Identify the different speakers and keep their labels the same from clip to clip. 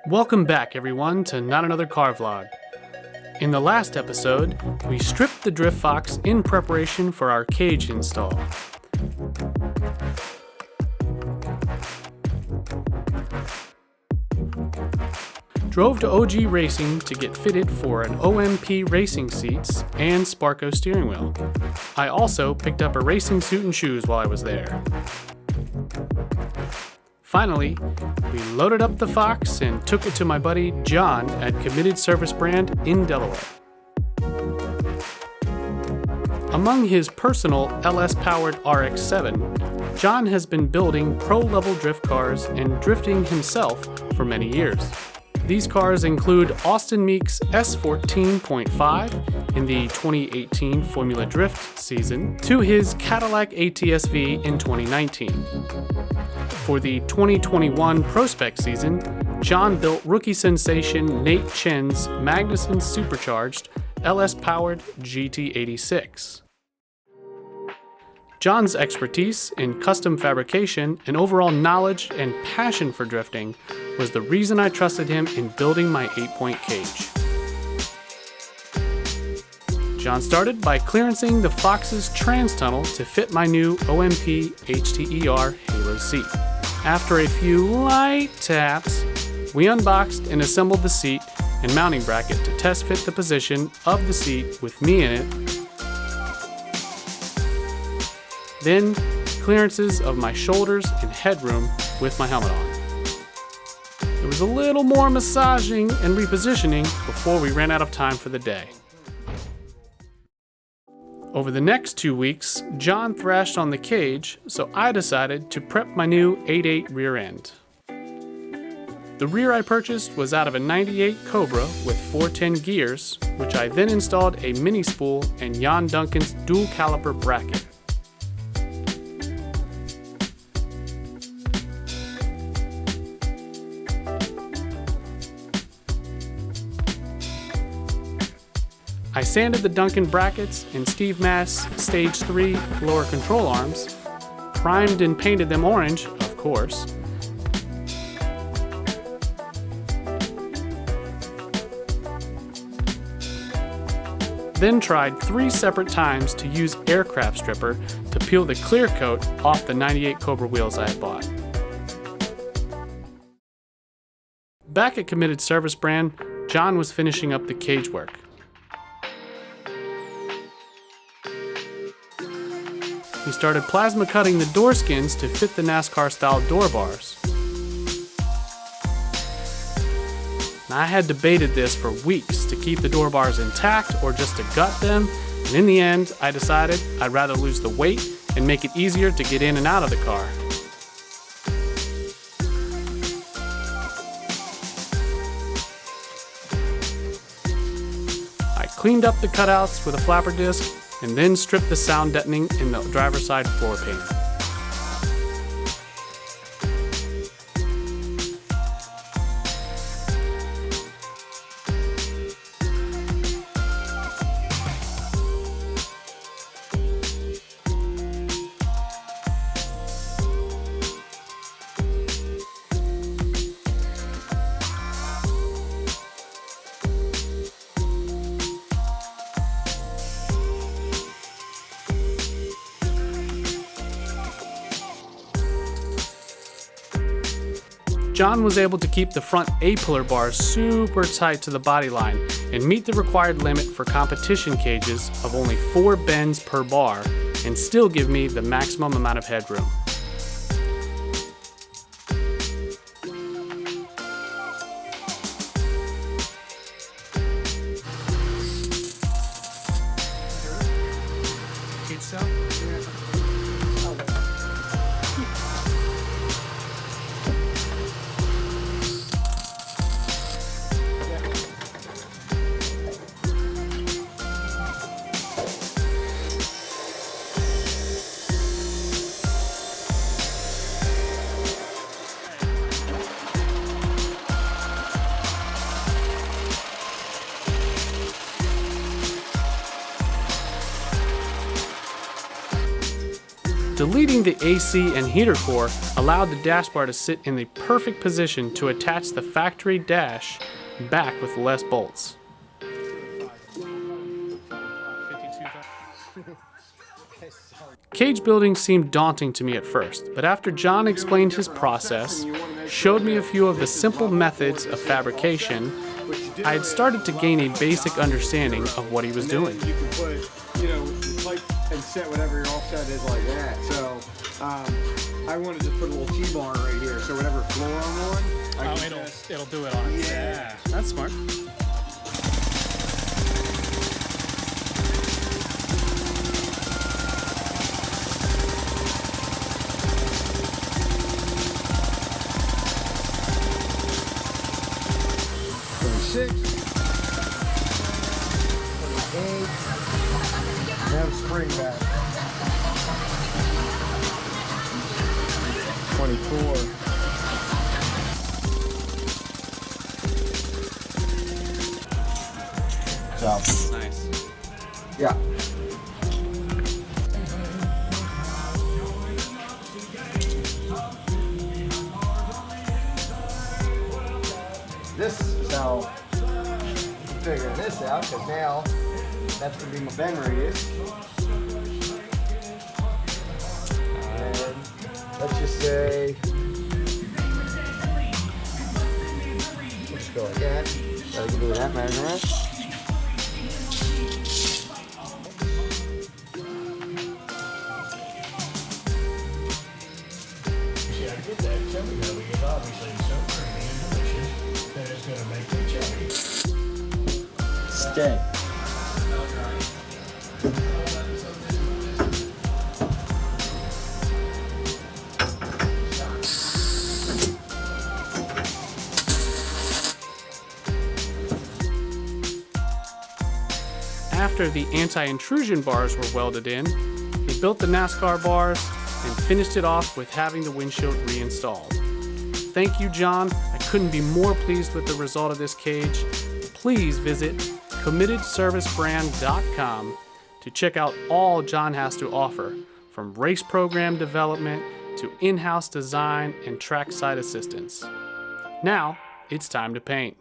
Speaker 1: Welcome back, everyone, to Not Another Car Vlog. In the last episode, we stripped the Drift Fox in preparation for our cage install. Drove to OGracing to get fitted for an OMP racing seats and Sparco steering wheel. I also picked up a racing suit and shoes while I was there. Finally, we loaded up the Fox and took it to my buddy John at Committed Service Brand in Delaware. Among his personal LS-powered RX-7, John has been building pro-level drift cars and drifting himself for many years. These cars include Austin Meek's S14.5 in the 2018 Formula Drift season to his Cadillac ATS-V in 2019. For the 2021 Prospect season, John built rookie sensation Nate Chen's Magnuson Supercharged LS-powered GT86. John's expertise in custom fabrication and overall knowledge and passion for drifting was the reason I trusted him in building my 8-point cage. John started by clearancing the Fox's trans tunnel to fit my new OMP HTER Halo seat. After a few light taps, we unboxed and assembled the seat and mounting bracket to test fit the position of the seat with me in it. Then, clearances of my shoulders and headroom with my helmet on. There was a little more massaging and repositioning before we ran out of time for the day. Over the next 2 weeks, John thrashed on the cage, so I decided to prep my new 8.8 rear end. The rear I purchased was out of a 98 Cobra with 410 gears, which I then installed a mini spool and Jan Duncan's dual caliper bracket. I sanded the Duncan brackets and Steve Mass Stage 3 lower control arms, primed and painted them orange, of course. Then tried 3 separate times to use aircraft stripper to peel the clear coat off the 98 Cobra wheels I had bought. Back at Committed Service Brand, John was finishing up the cage work. He started plasma cutting the door skins to fit the NASCAR-style door bars. Now, I had debated this for weeks to keep the door bars intact or just to gut them, and in the end, I decided I'd rather lose the weight and make it easier to get in and out of the car. I cleaned up the cutouts with a flapper disc and then stripped the sound deadening in the driver's side floor pan. John was able to keep the front A-pillar bars super tight to the body line and meet the required limit for competition cages of only 4 bends per bar and still give me the maximum amount of headroom. Deleting the AC and heater core allowed the dash bar to sit in the perfect position to attach the factory dash back with less bolts. Cage building seemed daunting to me at first, but after John explained his process, showed me a few of the simple methods of fabrication, I had started to gain a basic understanding of what he was doing.
Speaker 2: You can put, and set whatever your offset is like that. So I want to just put a little T-bar right here, so whatever floor I'm on,
Speaker 1: it'll do it on its own. Yeah, that's smart.
Speaker 2: Now spring back. 24. So.
Speaker 1: Nice.
Speaker 2: Yeah. This is how I'm figuring this out, because now that's going to be my bend radius. And let's just say, we'll just go like that. So I can do that measurement.
Speaker 3: See, I get that chubby though, because obviously it's so creamy and delicious that it's going to make me chubby.
Speaker 2: Stay.
Speaker 1: After the anti-intrusion bars were welded in, he built the NASCAR bars and finished it off with having the windshield reinstalled. Thank you, John. I couldn't be more pleased with the result of this cage. Please visit committedservicebrand.com to check out all John has to offer, from race program development to in-house design and trackside assistance. Now, it's time to paint.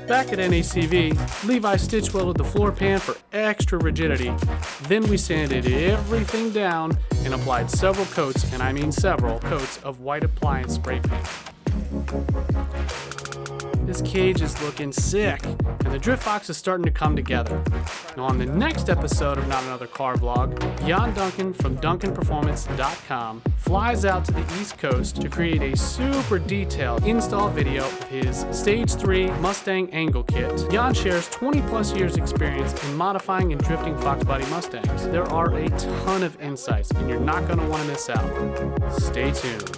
Speaker 1: Back at NACV, Levi stitch welded the floor pan for extra rigidity. Then we sanded everything down and applied several coats, and I mean several coats, of white appliance spray paint. This cage is looking sick, and the Drift Fox is starting to come together. Now on the next episode of Not Another Car Vlog, Jan Duncan from DuncanPerformance.com flies out to the East Coast to create a super detailed install video of his Stage 3 Mustang angle kit. Jan shares 20 plus years experience in modifying and drifting Foxbody Mustangs. There are a ton of insights, and you're not going to want to miss out. Stay tuned.